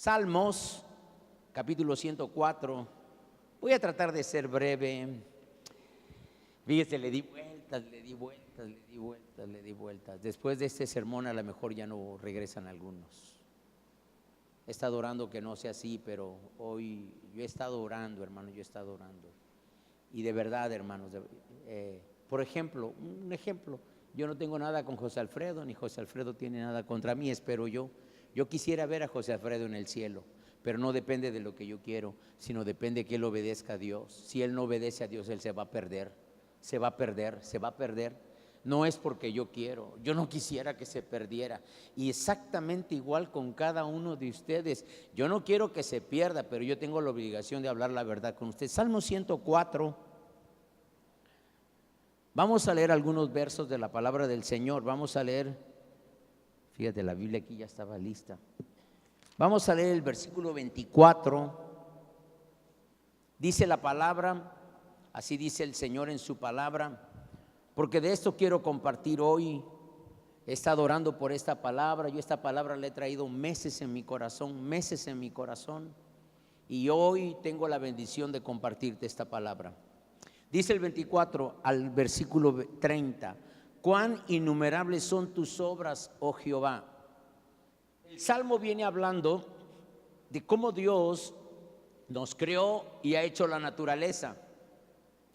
Salmos, capítulo 104. Voy a tratar de ser breve. Fíjese, le di vueltas. Después de este sermón a lo mejor ya no regresan algunos. He estado orando que no sea así, pero hoy yo he estado orando, hermano, Y de verdad, hermanos, por ejemplo, un ejemplo, yo no tengo nada con José Alfredo, ni José Alfredo tiene nada contra mí, espero yo. Yo quisiera ver a José Alfredo en el cielo, pero no depende de lo que yo quiero, sino depende que él obedezca a Dios. Si él no obedece a Dios, él se va a perder. No es porque yo quiero, yo no quisiera que se perdiera. Y exactamente igual con cada uno de ustedes. Yo no quiero que se pierda, pero yo tengo la obligación de hablar la verdad con ustedes. Salmo 104. Vamos a leer algunos versos de la palabra del Señor. Vamos a leer, fíjate, la Biblia aquí ya estaba lista. Vamos a leer el versículo 24. Dice la palabra, así dice el Señor en su palabra, porque de esto quiero compartir hoy. He estado orando por esta palabra. Yo esta palabra la he traído meses en mi corazón, y hoy tengo la bendición de compartirte esta palabra. Dice el 24 al versículo 30: cuán innumerables son tus obras, oh Jehová. El Salmo viene hablando de cómo Dios nos creó y ha hecho la naturaleza.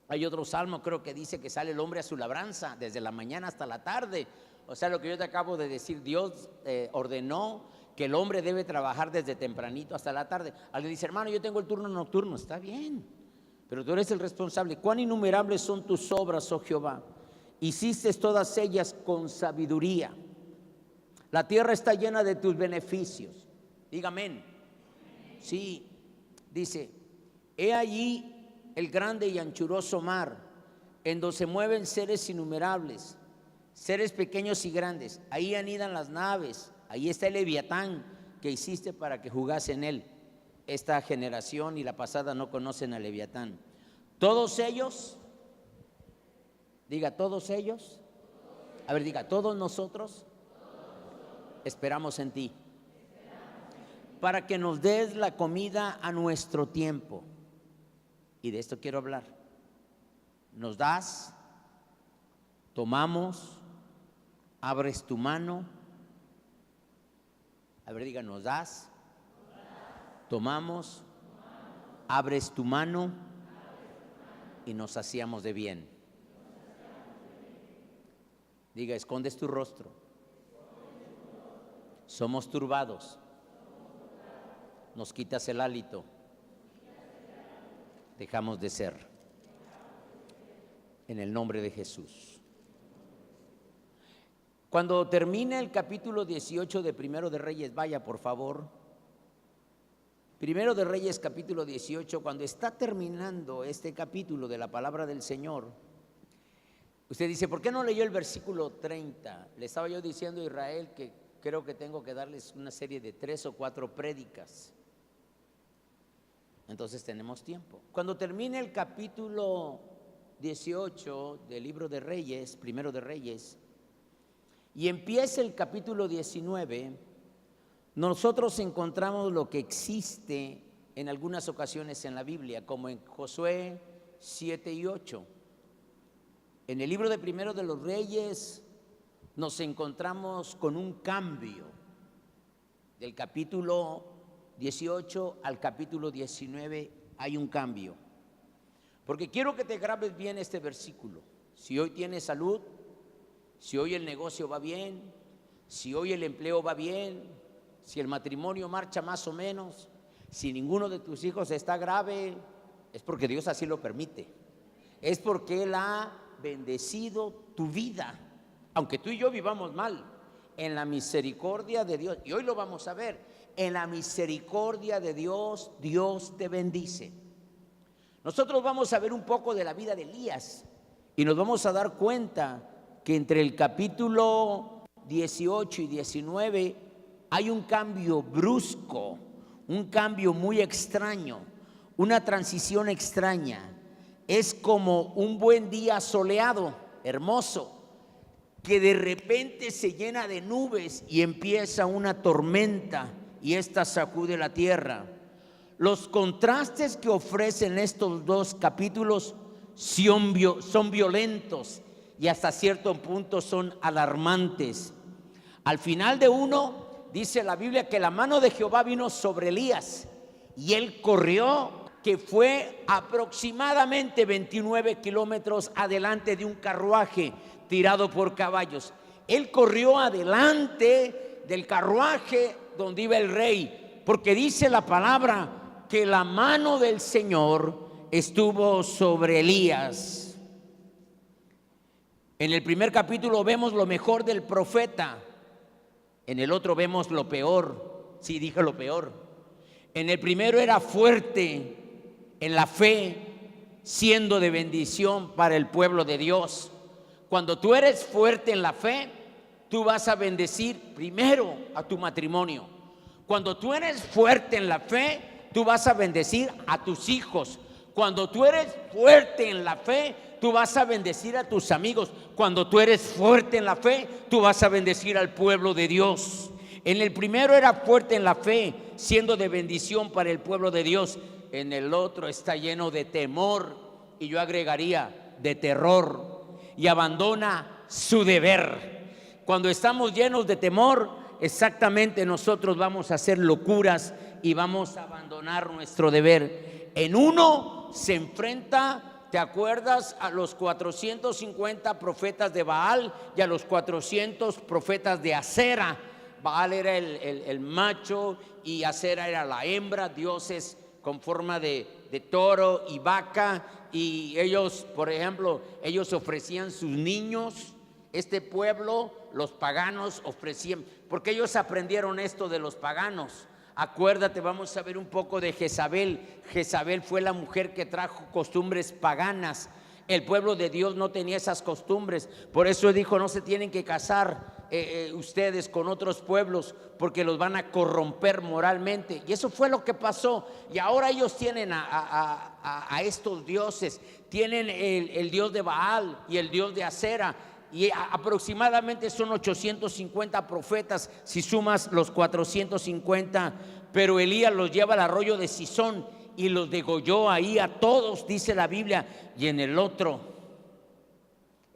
Hay otro salmo, creo que dice que sale el hombre a su labranza desde la mañana hasta la tarde. O sea, lo que yo te acabo de decir, Dios ordenó que el hombre debe trabajar desde tempranito hasta la tarde. Alguien dice, hermano, yo tengo el turno nocturno. Está bien, pero tú eres el responsable. Cuán innumerables son tus obras, oh Jehová. Hiciste todas ellas con sabiduría. La tierra está llena de tus beneficios. Diga amén. Sí, dice, he allí el grande y anchuroso mar, en donde se mueven seres innumerables, seres pequeños y grandes. Ahí anidan las naves. Ahí está el Leviatán que hiciste para que jugase en él. Esta generación y la pasada no conocen al Leviatán. Todos ellos, diga todos ellos, a ver, diga todos nosotros esperamos en ti, para que nos des la comida a nuestro tiempo. Y de esto quiero hablar. Nos das, tomamos, abres tu mano. A ver, diga, nos das, tomamos, abres tu mano y nos saciamos de bien. Diga, escondes tu rostro. Somos turbados. Nos quitas el hálito. Dejamos de ser. En el nombre de Jesús. Cuando termine el capítulo 18 de Primero de Reyes, vaya por favor. Primero de Reyes, capítulo 18, cuando está terminando este capítulo de la palabra del Señor, usted dice, ¿por qué no leyó el versículo 30? Le estaba yo diciendo a Israel que creo que tengo que darles una serie de 3 o 4 prédicas. Entonces tenemos tiempo. Cuando termine el capítulo 18 del libro de Reyes, Primero de Reyes, y empiece el capítulo 19, nosotros encontramos lo que existe en algunas ocasiones en la Biblia, como en Josué 7 y 8. En el libro de Primero de los Reyes nos encontramos con un cambio del capítulo 18 al capítulo 19. Hay un cambio, porque quiero que te grabes bien este versículo. Si hoy tienes salud, si hoy el negocio va bien, si hoy el empleo va bien, si el matrimonio marcha más o menos, si ninguno de tus hijos está grave, es porque Dios así lo permite. Es porque Él ha bendecido tu vida, aunque tú y yo vivamos mal. En la misericordia de Dios, y hoy lo vamos a ver, en la misericordia de Dios, Dios te bendice. Nosotros vamos a ver un poco de la vida de Elías y nos vamos a dar cuenta que entre el capítulo 18 y 19 hay un cambio brusco, un cambio muy extraño, una transición extraña. Es como un buen día soleado, hermoso, que de repente se llena de nubes y empieza una tormenta y ésta sacude la tierra. Los contrastes que ofrecen estos dos capítulos son violentos y hasta cierto punto son alarmantes. Al final de uno dice la Biblia que la mano de Jehová vino sobre Elías y él corrió, que fue aproximadamente 29 kilómetros adelante de un carruaje tirado por caballos. Él corrió adelante del carruaje donde iba el rey, porque dice la palabra que la mano del Señor estuvo sobre Elías. En el primer capítulo vemos lo mejor del profeta, en el otro vemos lo peor. Sí, dije lo peor. En el primero era fuerte en la fe, siendo de bendición para el pueblo de Dios. Cuando tú eres fuerte en la fe, tú vas a bendecir primero a tu matrimonio. Cuando tú eres fuerte en la fe, tú vas a bendecir a tus hijos. Cuando tú eres fuerte en la fe, tú vas a bendecir a tus amigos. Cuando tú eres fuerte en la fe, tú vas a bendecir al pueblo de Dios. En el primero era fuerte en la fe, siendo de bendición para el pueblo de Dios. En el otro está lleno de temor, y yo agregaría de terror, y abandona su deber. Cuando estamos llenos de temor, exactamente nosotros vamos a hacer locuras y vamos a abandonar nuestro deber. En uno se enfrenta, ¿te acuerdas? A los 450 profetas de Baal y a los 400 profetas de Acera. Baal era el macho y Acera era la hembra, dioses con forma de toro y vaca. Y ellos, por ejemplo, ellos ofrecían sus niños. Este pueblo, los paganos, ofrecían, porque ellos aprendieron esto de los paganos. Acuérdate, vamos a ver un poco de Jezabel. Jezabel fue la mujer que trajo costumbres paganas. El pueblo de Dios no tenía esas costumbres. Por eso dijo: no se tienen que casar ustedes con otros pueblos, porque los van a corromper moralmente. Y eso fue lo que pasó. Y ahora ellos tienen a estos dioses. Tienen el dios de Baal y el dios de Acera. Y aproximadamente son 850 profetas si sumas los 450. Pero Elías los lleva al arroyo de Sison y los degolló ahí a todos, dice la Biblia. Y en el otro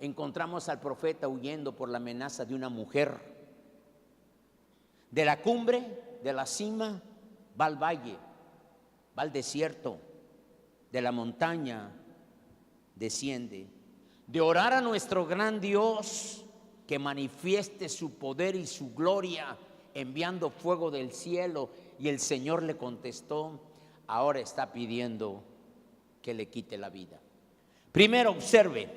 encontramos al profeta huyendo por la amenaza de una mujer. De la cumbre, de la cima, va al valle, va al desierto. De la montaña desciende. De orar a nuestro gran Dios que manifieste su poder y su gloria, enviando fuego del cielo, y el Señor le contestó. Ahora está pidiendo que le quite la vida. Primero, observe,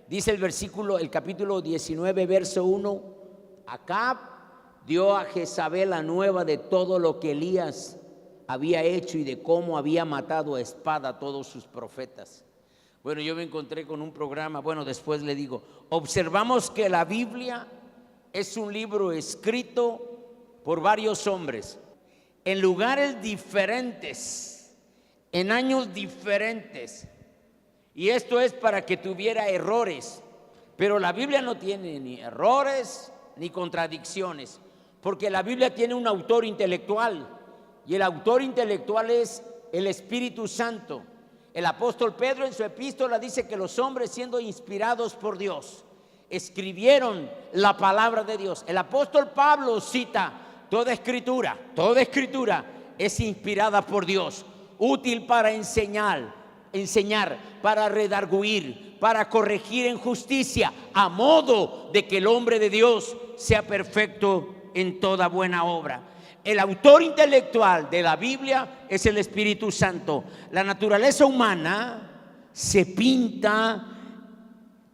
dice el capítulo 19, verso 1: Acab dio a Jezabel la nueva de todo lo que Elías había hecho y de cómo había matado a espada a todos sus profetas. Bueno, yo me encontré con un programa, después le digo, observamos que la Biblia es un libro escrito por varios hombres, en lugares diferentes, en años diferentes, y esto es para que tuviera errores, pero la Biblia no tiene ni errores ni contradicciones, porque la Biblia tiene un autor intelectual, y el autor intelectual es el Espíritu Santo. El apóstol Pedro en su epístola dice que los hombres, siendo inspirados por Dios, escribieron la palabra de Dios. El apóstol Pablo cita: toda escritura es inspirada por Dios, útil para enseñar, para redarguir, para corregir en justicia, a modo de que el hombre de Dios sea perfecto en toda buena obra. El autor intelectual de la Biblia es el Espíritu Santo. La naturaleza humana se pinta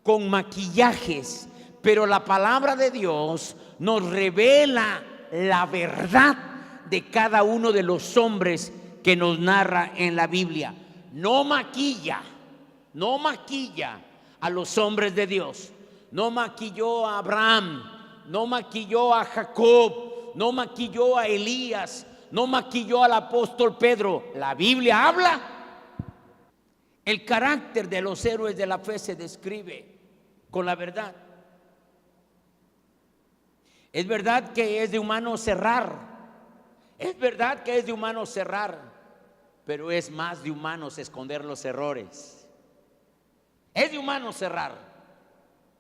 con maquillajes, pero la palabra de Dios nos revela la verdad de cada uno de los hombres que nos narra en la Biblia. No maquilla a los hombres de Dios. No maquilló a Abraham, no maquilló a Jacob, no maquilló a Elías, no maquilló al apóstol Pedro. La Biblia habla. El carácter de los héroes de la fe se describe con la verdad. Es verdad que es de humano cerrar Es verdad que es de humanos cerrar, pero es más de humanos esconder los errores. Es de humanos cerrar,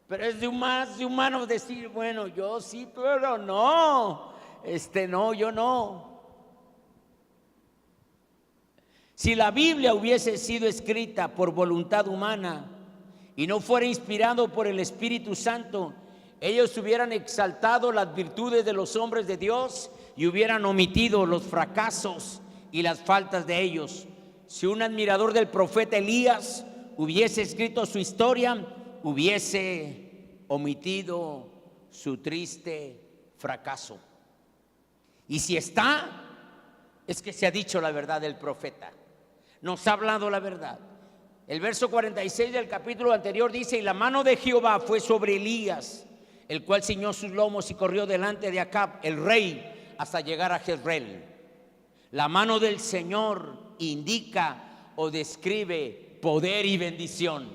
pero es más de humanos decir, bueno, yo sí, pero no, no, yo no. Si la Biblia hubiese sido escrita por voluntad humana y no fuera inspirado por el Espíritu Santo, ellos hubieran exaltado las virtudes de los hombres de Dios y hubieran omitido los fracasos y las faltas de ellos. Si un admirador del profeta Elías hubiese escrito su historia, hubiese omitido su triste fracaso. Y si está, es que se ha dicho la verdad del profeta. Nos ha hablado la verdad. El verso 46 del capítulo anterior dice: y la mano de Jehová fue sobre Elías, el cual ciñó sus lomos y corrió delante de Acab, el rey, hasta llegar a Jezreel. La mano del Señor indica o describe poder y bendición.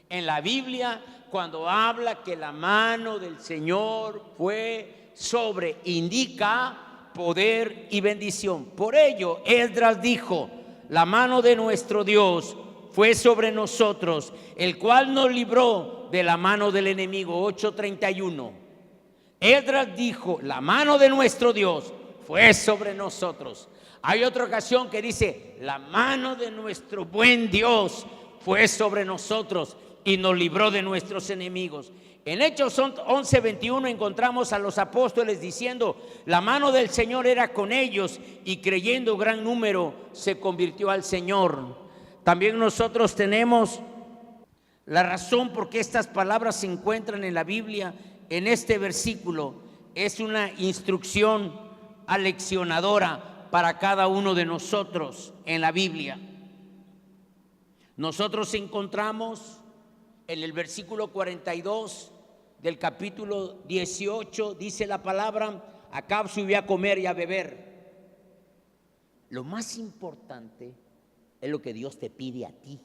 En la Biblia, cuando habla que la mano del Señor fue sobre, indica poder y bendición. Por ello, Esdras dijo: la mano de nuestro Dios fue sobre nosotros, el cual nos libró de la mano del enemigo. 8:31. Esdras dijo: la mano de nuestro Dios fue sobre nosotros. Hay otra ocasión que dice: la mano de nuestro buen Dios fue sobre nosotros y nos libró de nuestros enemigos. En Hechos 11:21 encontramos a los apóstoles diciendo: la mano del Señor era con ellos, y creyendo gran número se convirtió al Señor. También nosotros tenemos la razón por qué estas palabras se encuentran en la Biblia. En este versículo es una instrucción aleccionadora para cada uno de nosotros en la Biblia. Nosotros encontramos en el versículo 42 del capítulo 18, dice la palabra: Acab subió a comer y a beber. Lo más importante es lo que Dios te pide a ti,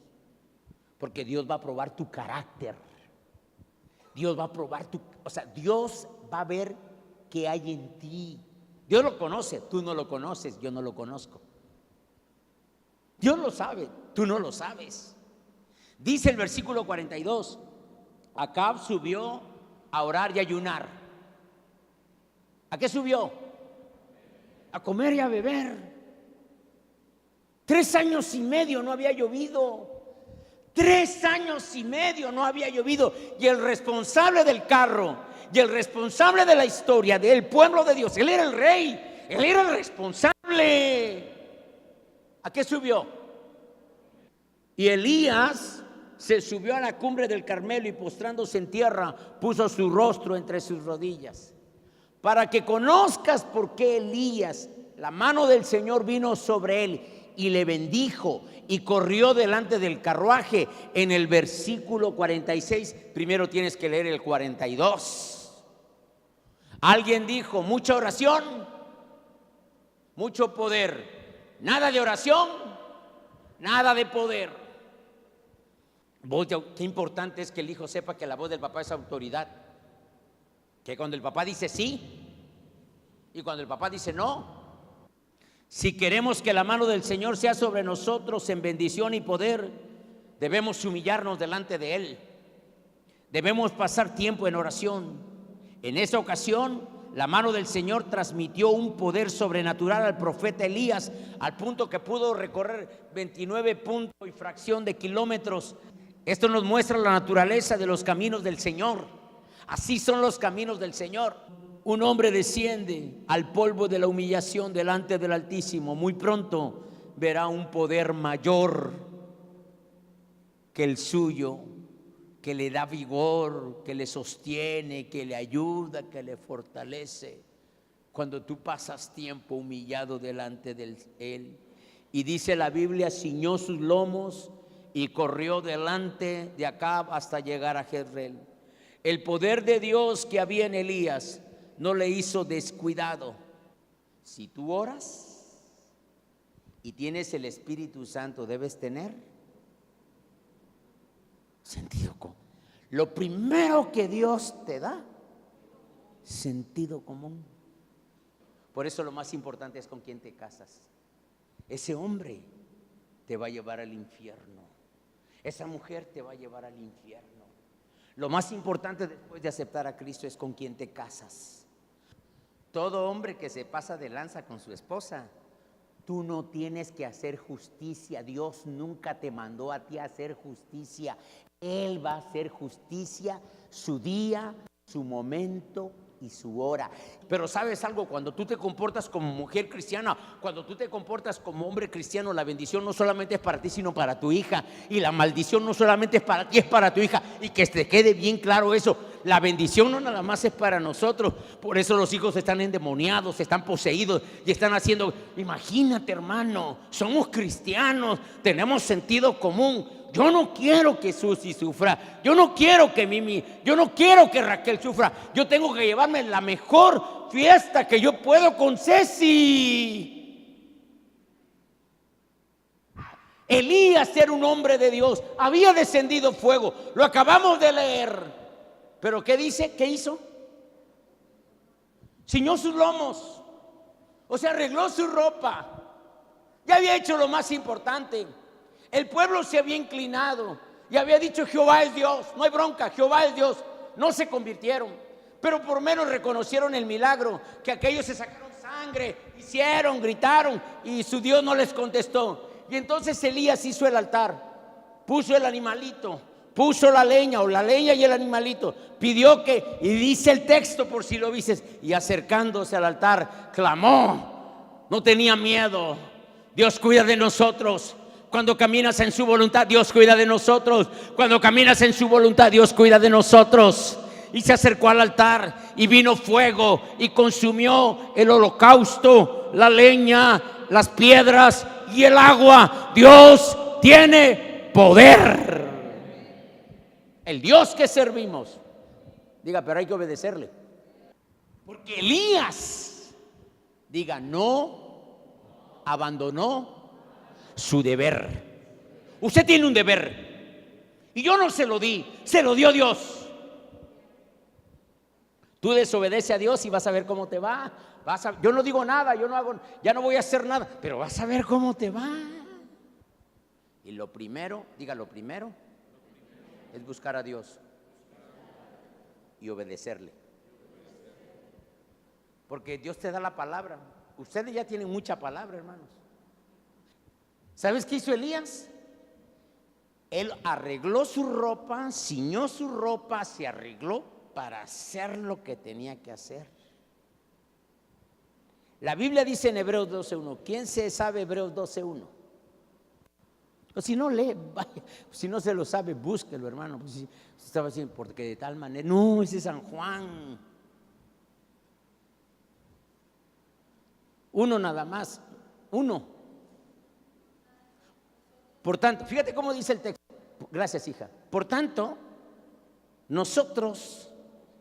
porque Dios va a probar tu carácter. Dios va a probar Dios va a ver qué hay en ti. Dios lo conoce, tú no lo conoces, yo no lo conozco. Dios lo sabe, tú no lo sabes. Dice el versículo 42: Acab subió a orar y ayunar. ¿A qué subió? A comer y a beber. 3 años y medio no había llovido. 3 años y medio no había llovido. Y el responsable del carro y el responsable de la historia del pueblo de Dios, él era el rey, él era el responsable. ¿A qué subió? Y Elías se subió a la cumbre del Carmelo y postrándose en tierra puso su rostro entre sus rodillas. Para que conozcas por qué Elías, la mano del Señor vino sobre él y le bendijo y corrió delante del carruaje. En el versículo 46, primero tienes que leer el 42. Alguien dijo: mucha oración, mucho poder. Nada de oración, nada de poder. Qué importante es que el hijo sepa que la voz del papá es autoridad. Que cuando el papá dice sí y cuando el papá dice no. Si queremos que la mano del Señor sea sobre nosotros en bendición y poder, debemos humillarnos delante de Él. Debemos pasar tiempo en oración. En esa ocasión, la mano del Señor transmitió un poder sobrenatural al profeta Elías, al punto que pudo recorrer 29 puntos y fracción de kilómetros. Esto nos muestra la naturaleza de los caminos del Señor. Así son los caminos del Señor. Un hombre desciende al polvo de la humillación delante del Altísimo. Muy pronto verá un poder mayor que el suyo, que le da vigor, que le sostiene, que le ayuda, que le fortalece. Cuando tú pasas tiempo humillado delante de Él. Y dice la Biblia: ciñó sus lomos y corrió delante de Acab hasta llegar a Jezreel. El poder de Dios que había en Elías no le hizo descuidado. Si tú oras y tienes el Espíritu Santo, debes tener sentido común. Lo primero que Dios te da, sentido común. Por eso lo más importante es con quién te casas. Ese hombre te va a llevar al infierno. Esa mujer te va a llevar al infierno. Lo más importante después de aceptar a Cristo es con quién te casas. Todo hombre que se pasa de lanza con su esposa, tú no tienes que hacer justicia. Dios nunca te mandó a ti a hacer justicia. Él va a hacer justicia su día, su momento y su hora. Pero ¿sabes algo? Cuando tú te comportas como mujer cristiana, cuando tú te comportas como hombre cristiano, la bendición no solamente es para ti, sino para tu hija. Y la maldición no solamente es para ti, es para tu hija. Y que te quede bien claro eso. La bendición no nada más es para nosotros. Por eso los hijos están endemoniados, están poseídos y están haciendo. Imagínate, hermano, somos cristianos, tenemos sentido común. Yo no quiero que Susi sufra, yo no quiero que Mimi, yo no quiero que Raquel sufra. Yo tengo que llevarme la mejor fiesta que yo puedo con Ceci. Elías era un hombre de Dios, había descendido fuego, lo acabamos de leer. Pero ¿qué dice? ¿Qué hizo? Ciñó sus lomos, o sea, arregló su ropa. Ya había hecho lo más importante. El pueblo se había inclinado y había dicho: Jehová es Dios, no hay bronca, Jehová es Dios. No se convirtieron, pero por menos reconocieron el milagro, que aquellos se sacaron sangre, hicieron, gritaron y su Dios no les contestó. Y entonces Elías hizo el altar, puso el animalito, puso la leña o la leña y el animalito, pidió que, y dice el texto por si lo dices, y acercándose al altar clamó, no tenía miedo. Dios cuida de nosotros. Cuando caminas en su voluntad, Dios cuida de nosotros. Cuando caminas en su voluntad, Dios cuida de nosotros. Y se acercó al altar y vino fuego y consumió el holocausto, la leña, las piedras y el agua. Dios tiene poder. El Dios que servimos. Diga, pero hay que obedecerle. Porque Elías, diga, no abandonó su deber. Usted tiene un deber y yo no se lo di, se lo dio Dios. Tú desobedece a Dios y vas a ver cómo te va. Yo no digo nada, yo no hago, ya no voy a hacer nada, pero vas a ver cómo te va. Y lo primero, diga, lo primero es buscar a Dios y obedecerle. Porque Dios te da la palabra. Ustedes ya tienen mucha palabra, hermanos. ¿Sabes qué hizo Elías? Él arregló su ropa, ciñó su ropa, se arregló para hacer lo que tenía que hacer. La Biblia dice en Hebreos 12:1. ¿Quién se sabe Hebreos 12:1? O si no lee, vaya, si no se lo sabe, búsquelo, hermano. Pues si estaba diciendo, porque de tal manera, no, ese es San Juan. Uno nada más, uno. Por tanto, fíjate cómo dice el texto. Gracias, hija. Por tanto, nosotros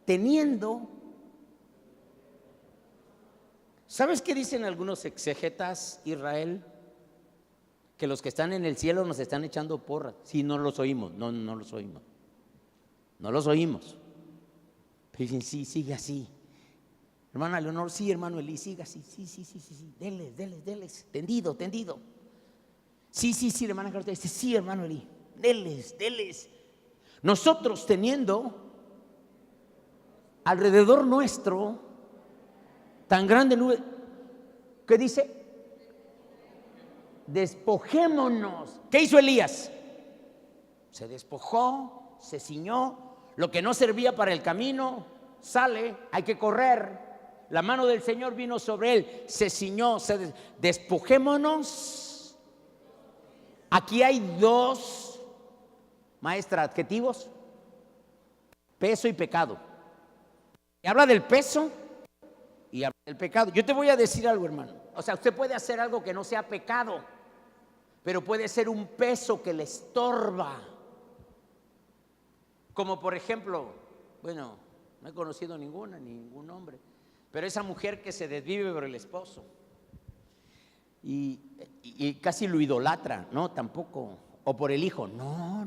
teniendo, ¿sabes qué dicen algunos exégetas, Israel? Que los que están en el cielo nos están echando porras. Sí, no los oímos, no los oímos. No los oímos. Pero dicen, sí, sigue así. Hermana Leonor, sí, hermano Eli, siga así. Sí. Deles. Tendido. Sí, hermana Carlota dice, sí, hermano Eli, deles. Nosotros teniendo alrededor nuestro tan grande nube, ¿qué dice? Despojémonos. ¿Qué hizo Elías? Se despojó, se ciñó. Lo que no servía para el camino sale, hay que correr. La mano del Señor vino sobre él, se ciñó, despojémonos. Aquí hay dos, maestra, adjetivos: peso y pecado. Y habla del peso y habla del pecado. Yo te voy a decir algo, hermano. O sea, usted puede hacer algo que no sea pecado, pero puede ser un peso que le estorba. Como por ejemplo, bueno, no he conocido ningún hombre, pero esa mujer que se desvive por el esposo y casi lo idolatra, no, tampoco, o por el hijo, no.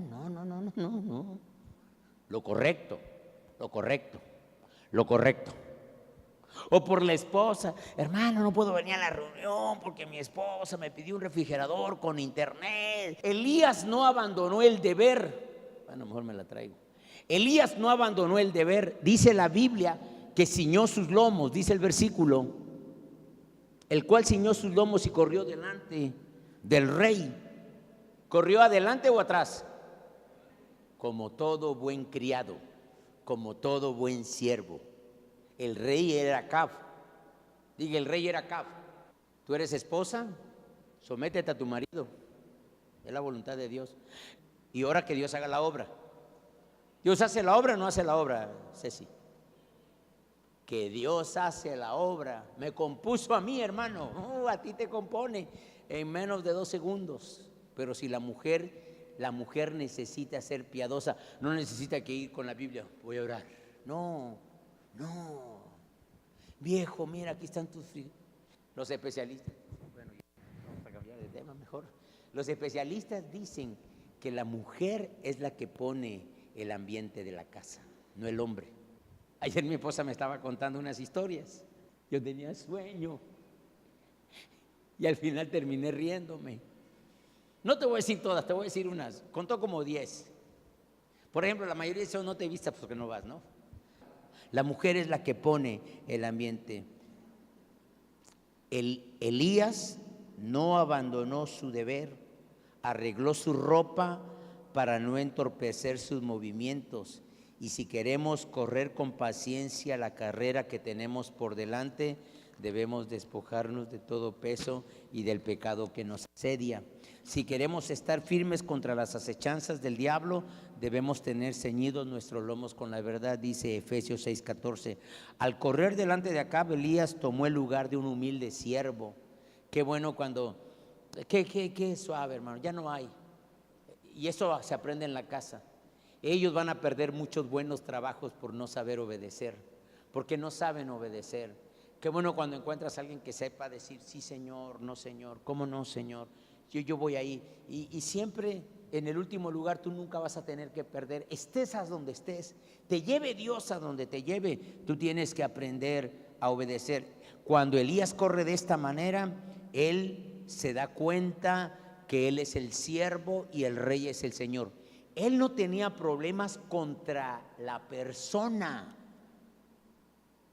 Lo correcto. O por la esposa, hermano, no puedo venir a la reunión porque mi esposa me pidió un refrigerador con internet. Elías no abandonó el deber. Bueno, mejor me la traigo. Elías no abandonó el deber. Dice la Biblia que ciñó sus lomos, dice el versículo, el cual ciñó sus lomos y corrió delante del rey. ¿Corrió adelante o atrás? Como todo buen criado, como todo buen siervo. El rey era Acab. Diga, el rey era Acab. Tú eres esposa, sométete a tu marido. Es la voluntad de Dios. Y ora que Dios haga la obra. ¿Dios hace la obra o no hace la obra, Ceci? Que Dios hace la obra. Me compuso a mí, hermano. A ti te compone en menos de 2 segundos. Pero si la mujer necesita ser piadosa, no necesita que ir con la Biblia. Voy a orar. No. Viejo, mira, aquí están tus hijos. Los especialistas, bueno, vamos a cambiar de tema mejor. Los especialistas dicen que la mujer es la que pone el ambiente de la casa, no el hombre. Ayer mi esposa me estaba contando unas historias. Yo tenía sueño y al final terminé riéndome. No te voy a decir todas, te voy a decir unas. Contó como 10. Por ejemplo, la mayoría de eso no te vistas porque no vas, ¿no? La mujer es la que pone el ambiente. Elías no abandonó su deber, arregló su ropa para no entorpecer sus movimientos. Y si queremos correr con paciencia la carrera que tenemos por delante, debemos despojarnos de todo peso y del pecado que nos asedia. Si queremos estar firmes contra las acechanzas del diablo, debemos tener ceñidos nuestros lomos con la verdad, dice Efesios 6:14. Al correr delante de Acab, Elías tomó el lugar de un humilde siervo. Qué bueno cuando, qué suave, hermano, ya no hay. Y eso se aprende en la casa. Ellos van a perder muchos buenos trabajos por no saber obedecer, porque no saben obedecer. Qué bueno cuando encuentras a alguien que sepa decir, sí Señor, no Señor, ¿cómo no Señor? Yo voy ahí. Y siempre en el último lugar tú nunca vas a tener que perder. Estés a donde estés, te lleve Dios a donde te lleve, tú tienes que aprender a obedecer. Cuando Elías corre de esta manera, él se da cuenta que él es el siervo y el rey es el Señor. Él no tenía problemas contra la persona,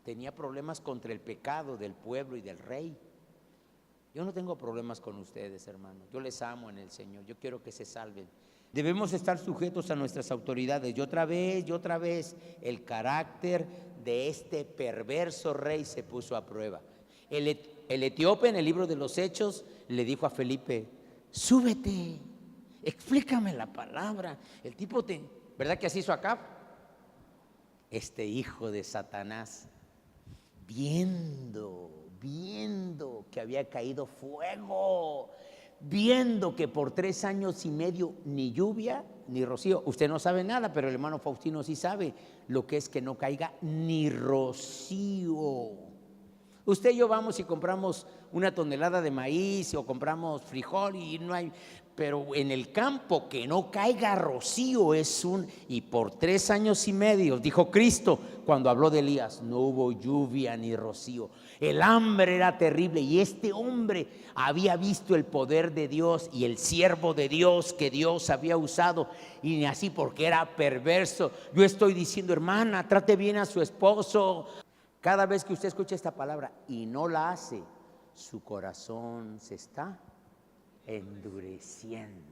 tenía problemas contra el pecado del pueblo y del rey. Yo no tengo problemas con ustedes, hermanos. Yo les amo en el Señor. Yo quiero que se salven. Debemos estar sujetos a nuestras autoridades. Y otra vez, el carácter de este perverso rey se puso a prueba. El etíope en el libro de los Hechos le dijo a Felipe, súbete, explícame la palabra. El tipo, ¿verdad que así hizo Acab? Este hijo de Satanás, viendo que había caído fuego, viendo que por 3 años y medio ni lluvia ni rocío. Usted no sabe nada, pero el hermano Faustino sí sabe lo que es que no caiga ni rocío. Usted y yo vamos y compramos una tonelada de maíz o compramos frijol y no hay, pero en el campo que no caiga rocío y por 3 años y medio, dijo Cristo cuando habló de Elías, no hubo lluvia ni rocío. El hambre era terrible y este hombre había visto el poder de Dios y el siervo de Dios que Dios había usado, y ni así porque era perverso. Yo estoy diciendo, hermana, trate bien a su esposo. Cada vez que usted escucha esta palabra y no la hace, su corazón se está endureciendo.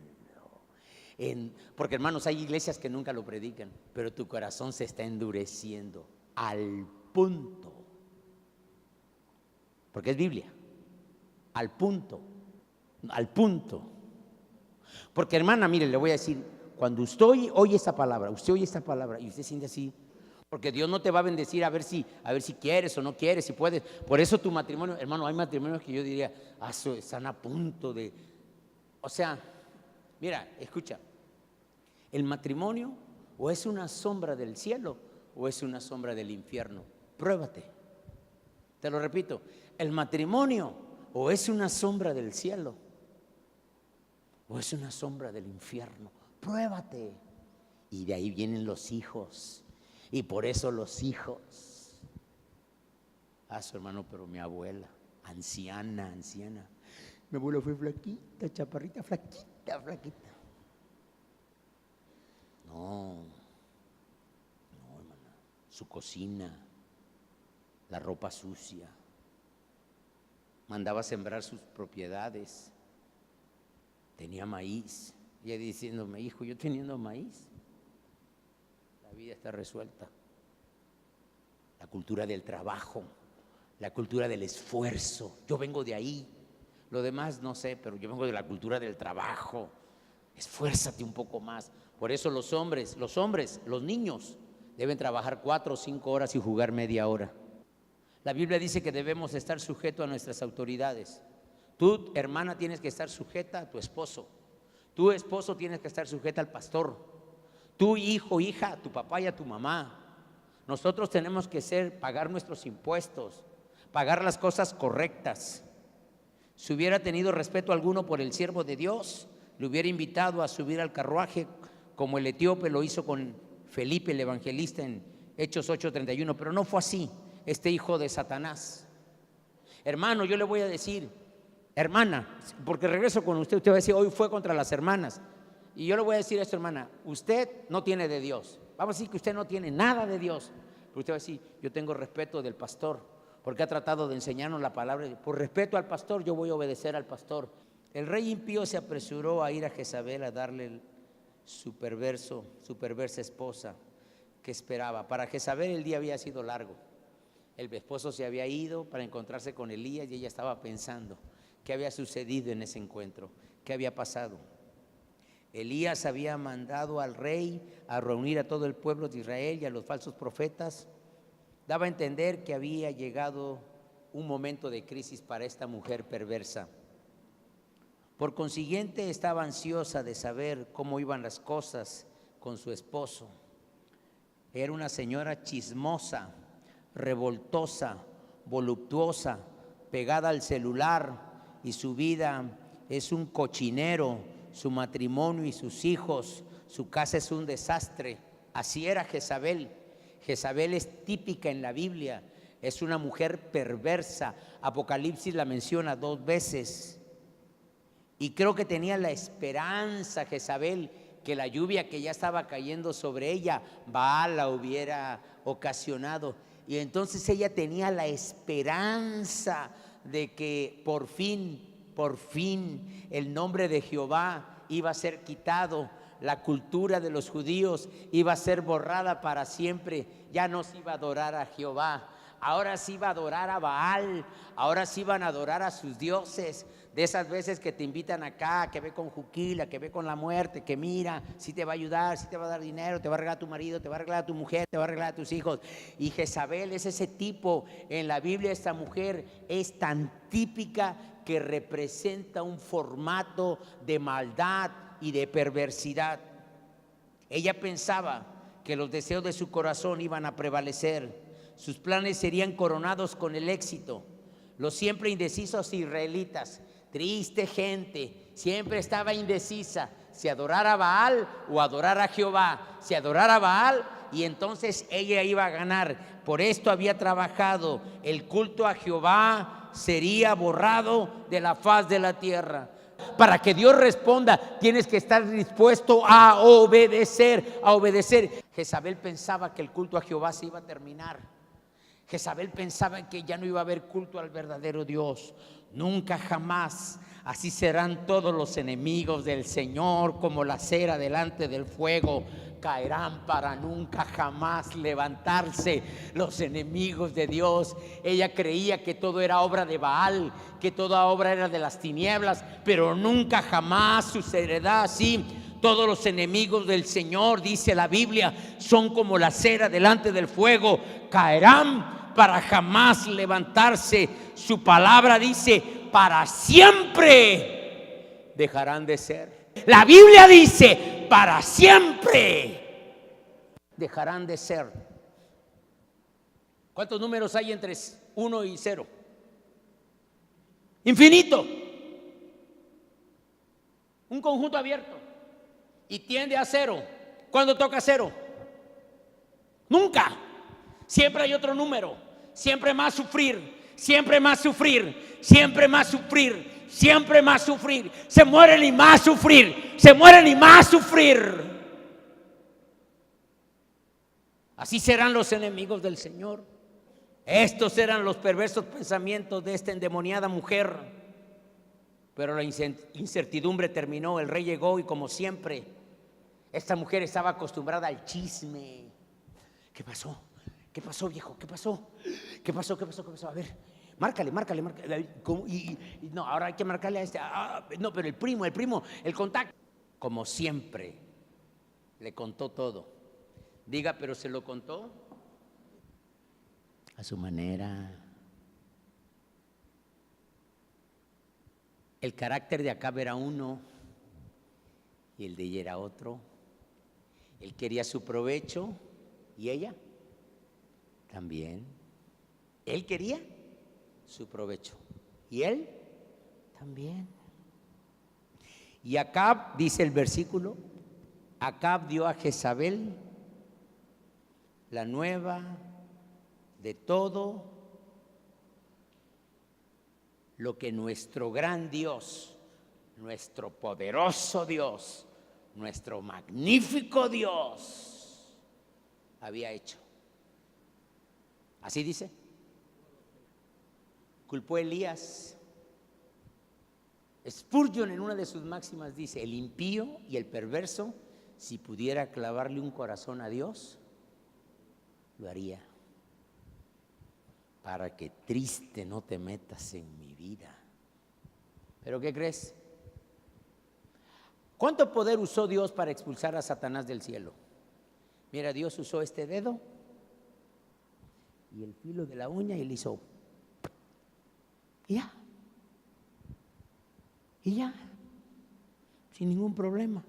Porque, hermanos, hay iglesias que nunca lo predican, pero tu corazón se está endureciendo al punto, porque es Biblia, al punto. Porque, hermana, mire, le voy a decir, cuando usted oye esta palabra y usted siente así, porque Dios no te va a bendecir a ver si quieres o no quieres, si puedes. Por eso tu matrimonio, hermano, hay matrimonios que yo diría, están a punto de, o sea, mira, escucha, el matrimonio o es una sombra del cielo o es una sombra del infierno. Pruébate. Te lo repito, el matrimonio o es una sombra del cielo o es una sombra del infierno. Pruébate. Y de ahí vienen los hijos. Y por eso los hijos Su hermano, pero mi abuela, anciana. Mi abuela fue flaquita, chaparrita, flaquita. No, hermana. Su cocina, la ropa sucia. Mandaba a sembrar sus propiedades. Tenía maíz. Y ella diciéndome, hijo, yo teniendo maíz, la vida está resuelta. La cultura del trabajo, la cultura del esfuerzo. Yo vengo de ahí. Lo demás no sé, pero yo vengo de la cultura del trabajo. Esfuérzate un poco más. Por eso los hombres, los niños deben trabajar 4 o 5 horas y jugar media hora. La Biblia dice que debemos estar sujetos a nuestras autoridades. Tú, hermana, tienes que estar sujeta a tu esposo. Tú, esposo, tienes que estar sujeta al pastor. Tú, hijo, hija, a tu papá y a tu mamá. Nosotros tenemos que pagar nuestros impuestos, pagar las cosas correctas. Si hubiera tenido respeto alguno por el siervo de Dios, le hubiera invitado a subir al carruaje, como el etíope lo hizo con Felipe el evangelista en Hechos 8:31, pero no fue así, este hijo de Satanás. Hermano, yo le voy a decir, hermana, porque regreso con usted va a decir, hoy fue contra las hermanas. Y yo le voy a decir esto, hermana, usted no tiene de Dios. Vamos a decir que usted no tiene nada de Dios. Pero usted va a decir, yo tengo respeto del pastor, porque ha tratado de enseñarnos la palabra. Por respeto al pastor, yo voy a obedecer al pastor. El rey impío se apresuró a ir a Jezabel a darle su perversa esposa que esperaba. Para Jezabel el día había sido largo. El esposo se había ido para encontrarse con Elías y ella estaba pensando qué había sucedido en ese encuentro, qué había pasado. Elías había mandado al rey a reunir a todo el pueblo de Israel y a los falsos profetas. Daba a entender que había llegado un momento de crisis para esta mujer perversa. Por consiguiente, estaba ansiosa de saber cómo iban las cosas con su esposo. Era una señora chismosa, revoltosa, voluptuosa, pegada al celular, y su vida es un cochinero, su matrimonio y sus hijos, su casa es un desastre. Así era Jezabel. Jezabel es típica en la Biblia, es una mujer perversa. Apocalipsis la menciona 2 veces. Y creo que tenía la esperanza Jezabel que la lluvia que ya estaba cayendo sobre ella, Baal la hubiera ocasionado. Y entonces ella tenía la esperanza de que por fin el nombre de Jehová iba a ser quitado. La cultura de los judíos iba a ser borrada para siempre. Ya no se iba a adorar a Jehová, ahora sí iba a adorar a Baal, ahora sí iban a adorar a sus dioses. De esas veces que te invitan acá, que ve con Juquila, que ve con la muerte, que mira, si te va a ayudar, si te va a dar dinero, te va a arreglar a tu marido, te va a arreglar a tu mujer, te va a arreglar a tus hijos. Y Jezabel es ese tipo. En la Biblia esta mujer es tan típica que representa un formato de maldad y de perversidad. Ella pensaba que los deseos de su corazón iban a prevalecer, sus planes serían coronados con el éxito. Los siempre indecisos israelitas, triste gente, siempre estaba indecisa si adorar a Baal o adorar a Jehová. Si adorar a Baal, y entonces ella iba a ganar. Por esto había trabajado. El culto a Jehová sería borrado de la faz de la tierra. Para que Dios responda, tienes que estar dispuesto a obedecer, a obedecer. Jezabel pensaba que el culto a Jehová se iba a terminar. Jezabel pensaba que ya no iba a haber culto al verdadero Dios. Nunca jamás. Así serán todos los enemigos del Señor, como la cera delante del fuego. Caerán para nunca jamás levantarse los enemigos de Dios. Ella creía que todo era obra de Baal, que toda obra era de las tinieblas, pero nunca jamás sucederá así. Todos los enemigos del Señor, dice la Biblia, son como la cera delante del fuego. Caerán para jamás levantarse. Su palabra dice, para siempre dejarán de ser. La Biblia dice, para siempre dejarán de ser. ¿Cuántos números hay entre 1 y 0? Infinito. Un conjunto abierto. Y tiende a 0. ¿Cuándo toca 0? Nunca. Siempre hay otro número. siempre más sufrir, siempre más sufrir, siempre más sufrir, siempre más sufrir. Se mueren y más sufrir, se mueren y más sufrir. Así serán los enemigos del Señor. Estos eran los perversos pensamientos de esta endemoniada mujer. Pero la incertidumbre terminó. El rey llegó y, como siempre, esta mujer estaba acostumbrada al chisme. ¿Qué pasó? ¿Qué pasó, viejo? ¿Qué pasó? ¿Qué pasó? ¿Qué pasó? ¿Qué pasó? A ver, márcale. No, ahora hay que marcarle a este. No, pero el primo, el contacto. Como siempre, le contó todo. Diga, pero se lo contó a su manera. El carácter de Acab era uno y el de ella era otro. Él quería su provecho y ella también. Él quería su provecho y él también. Y Acab, dice el versículo, Acab dio a Jezabel la nueva de todo lo que nuestro gran Dios, nuestro poderoso Dios, nuestro magnífico Dios había hecho. Así dice. Culpó a Elías. Spurgeon, en una de sus máximas, dice: el impío y el perverso, si pudiera clavarle un corazón a Dios, lo haría. Para que triste no te metas en mi vida. ¿Pero qué crees? ¿Cuánto poder usó Dios para expulsar a Satanás del cielo? Mira, Dios usó este dedo y el filo de la uña y le hizo. Y ya. Y ya. Sin ningún problema.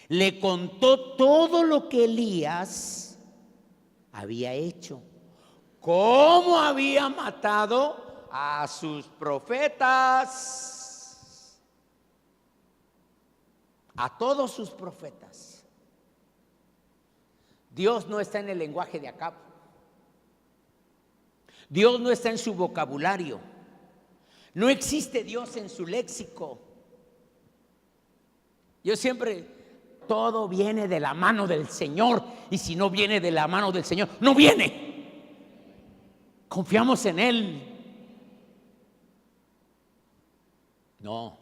Le contó todo lo que Elías había hecho, cómo había matado a sus profetas, a todos sus profetas. Dios no está en el lenguaje de Acab. Dios no está en su vocabulario. No existe Dios en su léxico. Yo siempre, todo viene de la mano del Señor, y si no viene de la mano del Señor, no viene. Confiamos en Él. No,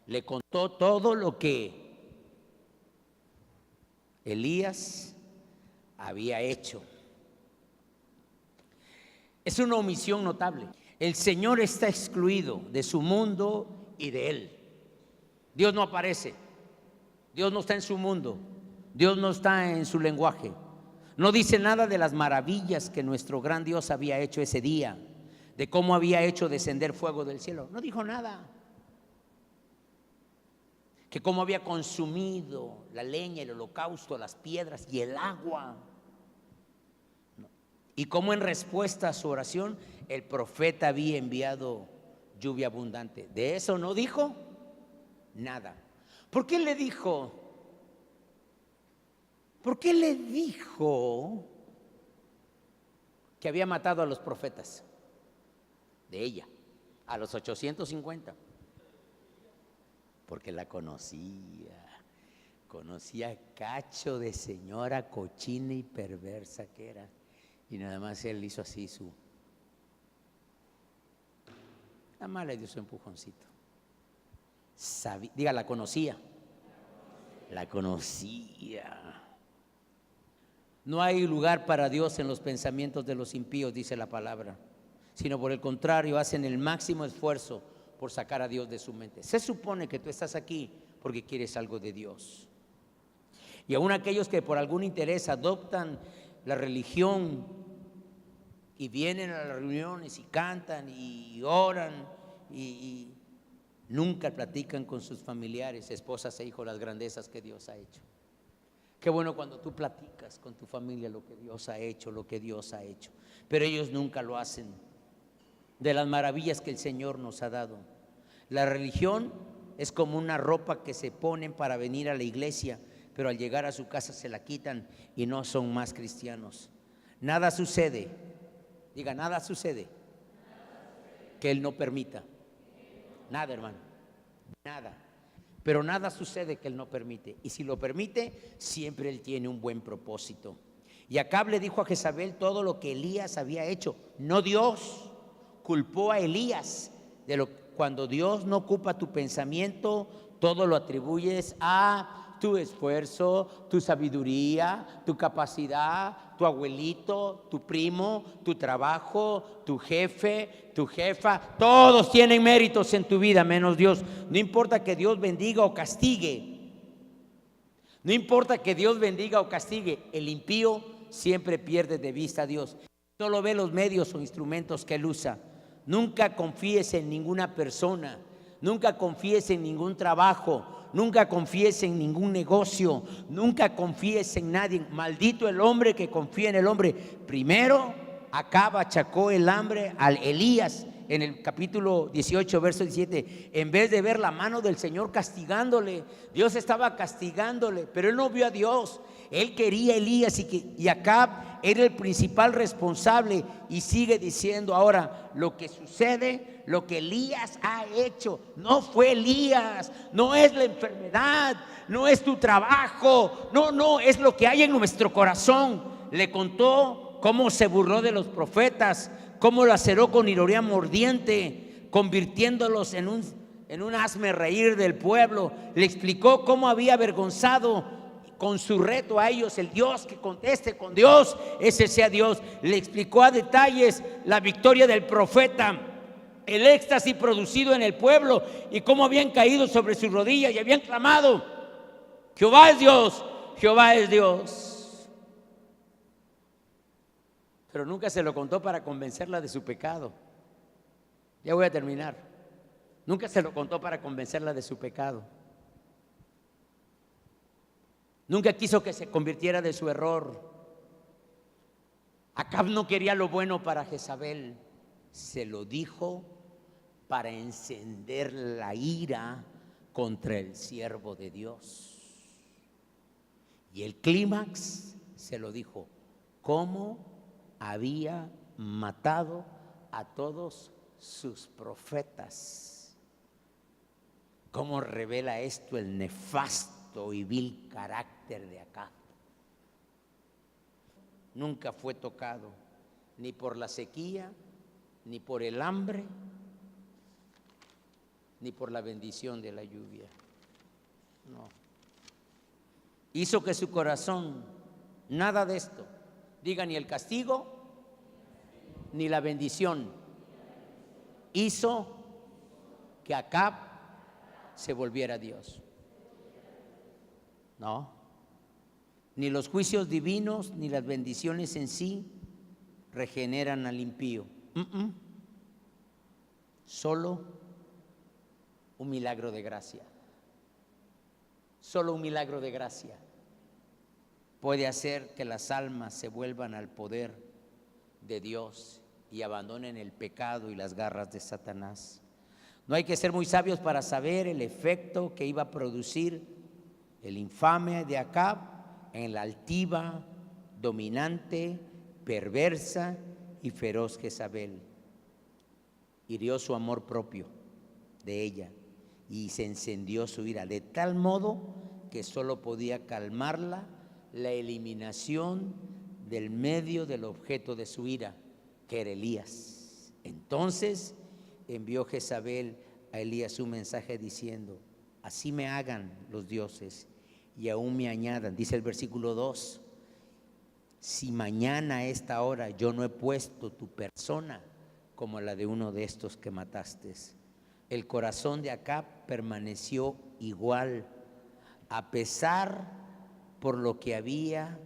le contó todo lo que Elías había hecho. Es una omisión notable. El Señor está excluido de su mundo y de Él. Dios no aparece. Dios no está en su mundo. Dios no está en su lenguaje. No dice nada de las maravillas que nuestro gran Dios había hecho ese día, de cómo había hecho descender fuego del cielo. No dijo nada. Que cómo había consumido la leña, el holocausto, las piedras y el agua. Y cómo en respuesta a su oración el profeta había enviado lluvia abundante. De eso no dijo nada. ¿Por qué le dijo? ¿Por qué le dijo que había matado a los profetas? De ella, a los 850. Porque la conocía cacho de señora cochina y perversa que era. Y nada más él hizo así nada más le dio su empujoncito. Diga, la conocía. No hay lugar para Dios en los pensamientos de los impíos, dice la palabra, sino por el contrario, hacen el máximo esfuerzo por sacar a Dios de su mente. Se supone que tú estás aquí porque quieres algo de Dios. Y aún aquellos que por algún interés adoptan la religión y vienen a las reuniones y cantan y oran y nunca platican con sus familiares, esposas e hijos, las grandezas que Dios ha hecho. Qué bueno cuando tú platicas con tu familia lo que Dios ha hecho, pero ellos nunca lo hacen. De las maravillas que el Señor nos ha dado. La religión es como una ropa que se ponen para venir a la iglesia, pero al llegar a su casa se la quitan y no son más cristianos. Nada sucede, diga, nada sucede que Él no permita. Nada, hermano, nada. Pero nada sucede que Él no permite. Y si lo permite, siempre Él tiene un buen propósito. Y Acab le dijo a Jezabel todo lo que Elías había hecho. No Dios. Culpó a Elías cuando Dios no ocupa tu pensamiento, todo lo atribuyes a tu esfuerzo, tu sabiduría, tu capacidad, tu abuelito, tu primo, tu trabajo, tu jefe, tu jefa. Todos tienen méritos en tu vida menos Dios. No importa que Dios bendiga o castigue. No importa que Dios bendiga o castigue. El impío siempre pierde de vista a Dios. Solo ve los medios o instrumentos que Él usa. Nunca confíes en ninguna persona. Nunca confíes en ningún trabajo. Nunca confíes en ningún negocio. Nunca confíes en nadie. Maldito el hombre que confía en el hombre. Primero, Acab achacó el hambre al Elías en el capítulo 18, verso 17. En vez de ver la mano del Señor castigándole, Dios estaba castigándole, pero él no vio a Dios. Él quería a Elías y Acab era el principal responsable. Y sigue diciendo ahora lo que sucede, lo que Elías ha hecho. No fue Elías, no es la enfermedad, no es tu trabajo, no, es lo que hay en nuestro corazón. Le contó cómo se burló de los profetas, cómo laceró con ironía mordiente, convirtiéndolos en un hazme reír del pueblo. Le explicó cómo había avergonzado con su reto a ellos. El Dios que conteste con Dios, ese sea Dios. Le explicó a detalles la victoria del profeta, el éxtasis producido en el pueblo y cómo habían caído sobre sus rodillas y habían clamado: Jehová es Dios, Jehová es Dios. Pero nunca se lo contó para convencerla de su pecado. Ya voy a terminar. Nunca se lo contó para convencerla de su pecado. Nunca quiso que se convirtiera de su error. Acab no quería lo bueno para Jezabel. Se lo dijo para encender la ira contra el siervo de Dios. Y el clímax se lo dijo: cómo había matado a todos sus profetas. ¿Cómo revela esto el nefasto y vil carácter de Acab? Nunca fue tocado ni por la sequía, ni por el hambre, ni por la bendición de la lluvia. No. Hizo que su corazón, nada de esto, diga ni el castigo, ni la bendición, hizo que Acab se volviera a Dios. No, ni los juicios divinos ni las bendiciones en sí regeneran al impío. Solo un milagro de gracia. Solo un milagro de gracia puede hacer que las almas se vuelvan al poder de Dios y abandonen el pecado y las garras de Satanás. No hay que ser muy sabios para saber el efecto que iba a producir el infame de Acab en la altiva, dominante, perversa y feroz Jezabel. Hirió su amor propio de ella y se encendió su ira, de tal modo que solo podía calmarla la eliminación del medio del objeto de su ira, que era Elías. Entonces envió Jezabel a Elías un mensaje diciendo: así me hagan los dioses y aún me añadan, dice el versículo 2, si mañana a esta hora yo no he puesto tu persona como la de uno de estos que mataste. El corazón de Acab permaneció igual, a pesar por lo que había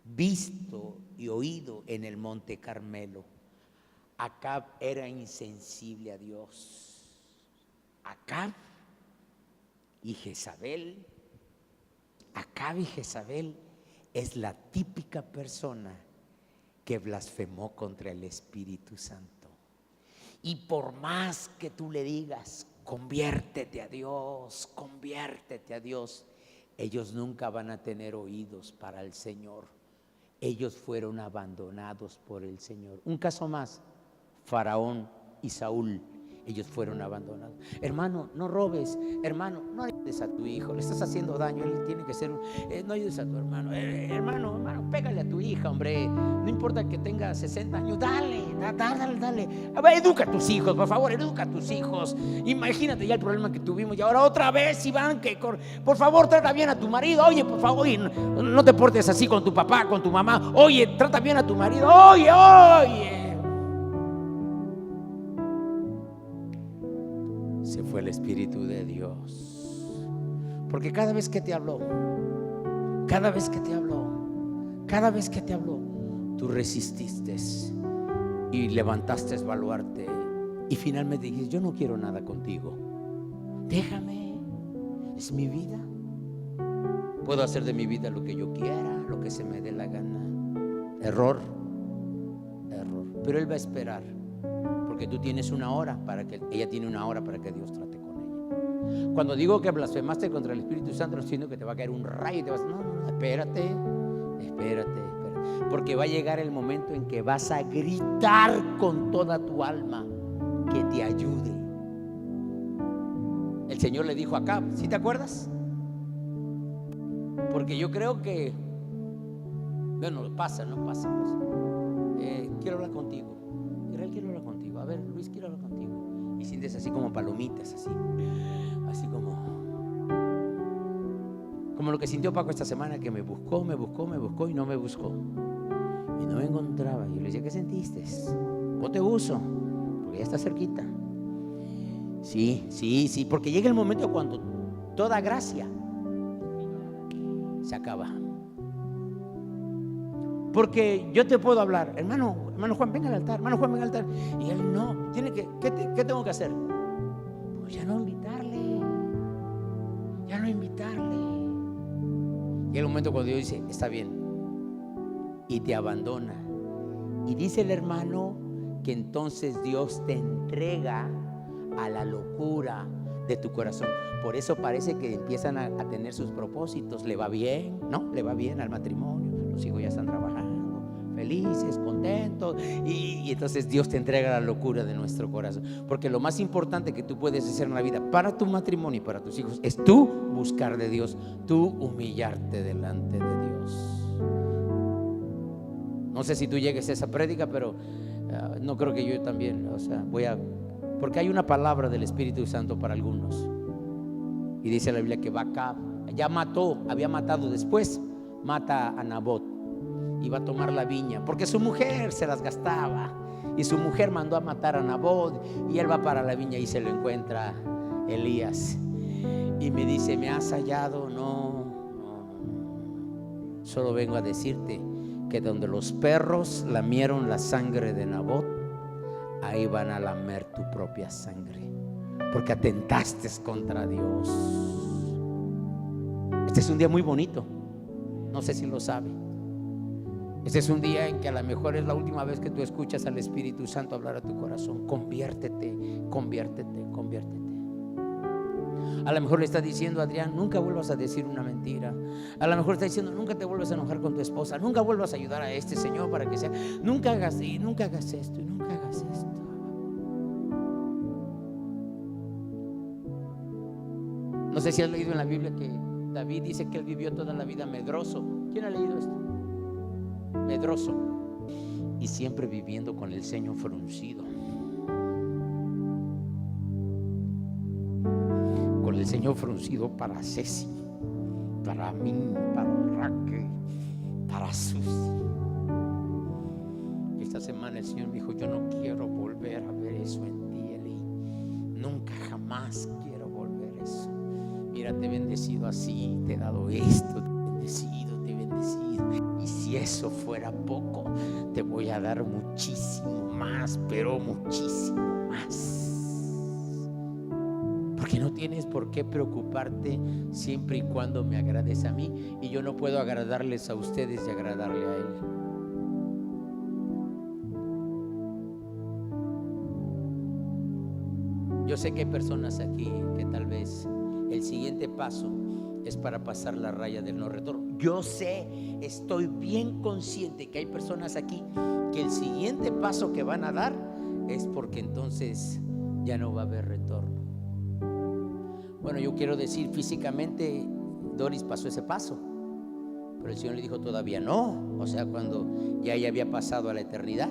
visto y oído en el monte Carmelo. Acab era insensible a Dios. Acab y Jezabel. Acab y Jezabel es la típica persona que blasfemó contra el Espíritu Santo. Y por más que tú le digas, conviértete a Dios, ellos nunca van a tener oídos para el Señor. ellos fueron abandonados por el Señor. Un caso más, Faraón y Saúl, ellos fueron abandonados. Hermano, no robes. Hermano, no ayudes a tu hijo, le estás haciendo daño. Él tiene que ser no ayudes a tu hermano. Hermano, pégale a tu hija, hombre. No importa que tenga 60 años, dale. A ver, educa a tus hijos, por favor, educa a tus hijos. Imagínate ya el problema que tuvimos. Y ahora otra vez, Iván, por favor, trata bien a tu marido. Oye, por favor, no te portes así con tu papá, con tu mamá. Oye, trata bien a tu marido. Oye. Se fue el Espíritu de Dios. Porque cada vez que te habló, tú resististe y levantaste baluarte y finalmente dijiste: yo no quiero nada contigo, déjame, es mi vida, puedo hacer de mi vida lo que yo quiera, lo que se me dé la gana. Error. Pero Él va a esperar, porque tú tienes una hora ella tiene una hora para que Dios trate con ella. Cuando digo que blasfemaste contra el Espíritu Santo, no estoy diciendo que te va a caer un rayo y te vas a decir: no, espérate, porque va a llegar el momento en que vas a gritar con toda tu alma que te ayude. El Señor le dijo a Acab, ¿sí te acuerdas? Porque yo creo que, bueno, pasa. Quiero hablar contigo. Israel, quiero hablar contigo. A ver, Luis, quiero hablar contigo. Y sientes así como palomitas, así como lo que sintió Paco esta semana, que me buscó y no me buscó. Y no me encontraba. Y yo le decía: ¿qué sentiste? No te uso, porque ya está cerquita. Sí, porque llega el momento cuando toda gracia se acaba. Porque yo te puedo hablar: hermano Juan, venga al altar, y él no, ¿qué tengo que hacer? Pues ya no invitarle. Llega el momento cuando Dios dice: está bien, y te abandona. Y dice el hermano que entonces Dios te entrega a la locura de tu corazón. Por eso parece que empiezan a tener sus propósitos. Le va bien, ¿no? Le va bien al matrimonio, los hijos ya están trabajando, felices, contentos, y entonces Dios te entrega la locura de nuestro corazón. Porque lo más importante que tú puedes hacer en la vida para tu matrimonio y para tus hijos es tú buscar de Dios, tú humillarte delante de Dios. No sé si tú llegues a esa prédica, pero no creo que yo también, porque hay una palabra del Espíritu Santo para algunos. Y dice la Biblia que Acab había matado, después mata a Nabot, iba a tomar la viña, porque su mujer se las gastaba, y su mujer mandó a matar a Nabot, y él va para la viña y se lo encuentra Elías, y me dice: ¿me has hallado? No, solo vengo a decirte que donde los perros lamieron la sangre de Nabot, ahí van a lamer tu propia sangre, porque atentaste contra Dios. Este es un día muy bonito, no sé si lo sabe. Este es un día en que a lo mejor es la última vez que tú escuchas al Espíritu Santo hablar a tu corazón. Conviértete. A lo mejor le está diciendo a Adrián: nunca vuelvas a decir una mentira. A lo mejor está diciendo: nunca te vuelvas a enojar con tu esposa, nunca vuelvas a ayudar a este señor para que sea, nunca hagas esto y nunca hagas esto. No sé si has leído en la Biblia que David dice que él vivió toda la vida medroso. ¿Quién ha leído esto? Medroso, y siempre viviendo con el ceño fruncido, para Ceci, para mí, para Raquel, para Susi. Esta semana el Señor me dijo: yo no quiero volver a ver eso en ti, Eli. Nunca, jamás quiero volver a eso. Mira, te he bendecido así, te he dado esto, te he bendecido. Y si eso fuera poco, te voy a dar muchísimo más, pero muchísimo más. Porque no tienes por qué preocuparte siempre y cuando me agrades a mí, y yo no puedo agradarles a ustedes y agradarle a Él. Yo sé que hay personas aquí que tal vez el siguiente paso es para pasar la raya del no retorno. Yo sé, estoy bien consciente que hay personas aquí que el siguiente paso que van a dar es porque entonces ya no va a haber retorno. Bueno, yo quiero decir, físicamente Doris pasó ese paso, pero el Señor le dijo todavía no. O sea, cuando ya ella había pasado a la eternidad,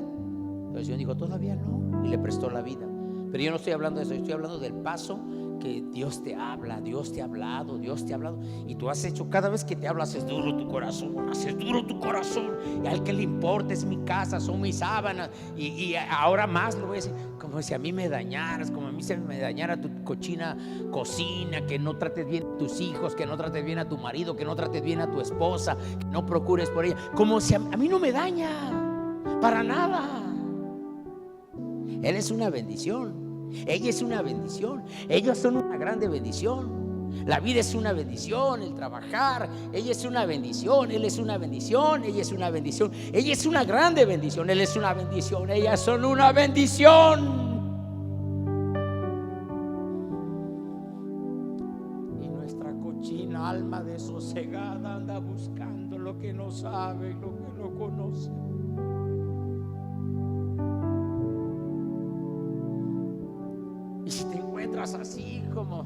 pero el Señor dijo todavía no, y le prestó la vida. Pero yo no estoy hablando de eso, yo estoy hablando del paso que Dios te habla, Dios te ha hablado, Dios te ha hablado, y tú has hecho, cada vez que te habla haces duro tu corazón, y al que le importa es mi casa, son mis sábanas, y ahora más lo voy a decir, como si a mí me dañaras, como a mí se me dañara tu cochina cocina, que no trates bien a tus hijos, que no trates bien a tu marido, que no trates bien a tu esposa, que no procures por ella, como si a mí no me daña, para nada. Él es una bendición. Ella es una bendición. Ellos son una grande bendición. La vida es una bendición, el trabajar. Ella es una bendición, él es una bendición, ella es una bendición. Ella es una grande bendición, él es una bendición. Ellas son una bendición. Y nuestra cochina alma desosegada anda buscando lo que no sabe, lo que no conoce. Y si te encuentras así como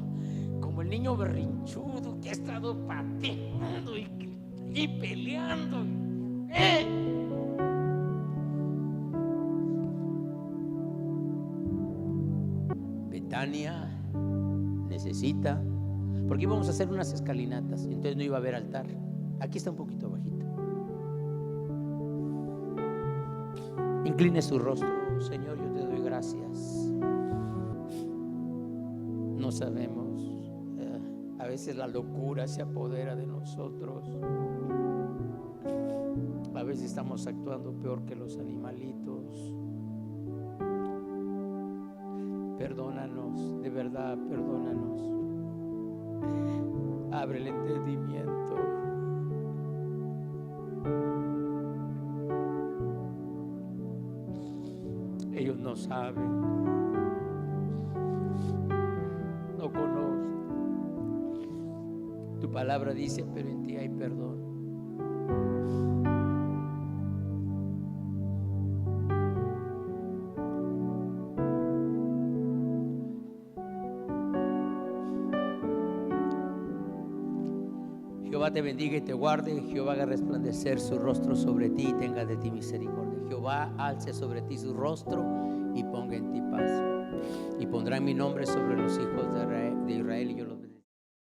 el niño berrinchudo que ha estado pateando y peleando, Betania necesita, porque íbamos a hacer unas escalinatas, entonces no iba a haber altar. Aquí está un poquito bajito. Incline su rostro. Señor, yo te doy gracias. No sabemos, a veces la locura se apodera de nosotros. A veces estamos actuando peor que los animalitos. Perdónanos, de verdad, perdónanos. Abre el entendimiento. Ellos no saben, no conocen. Tu palabra dice, pero en ti hay perdón. Jehová te bendiga y te guarde. Jehová haga resplandecer su rostro sobre ti y tenga de ti misericordia. Jehová alce sobre ti su rostro y ponga en ti paz. Y pondrá mi nombre sobre los hijos de Israel y yo los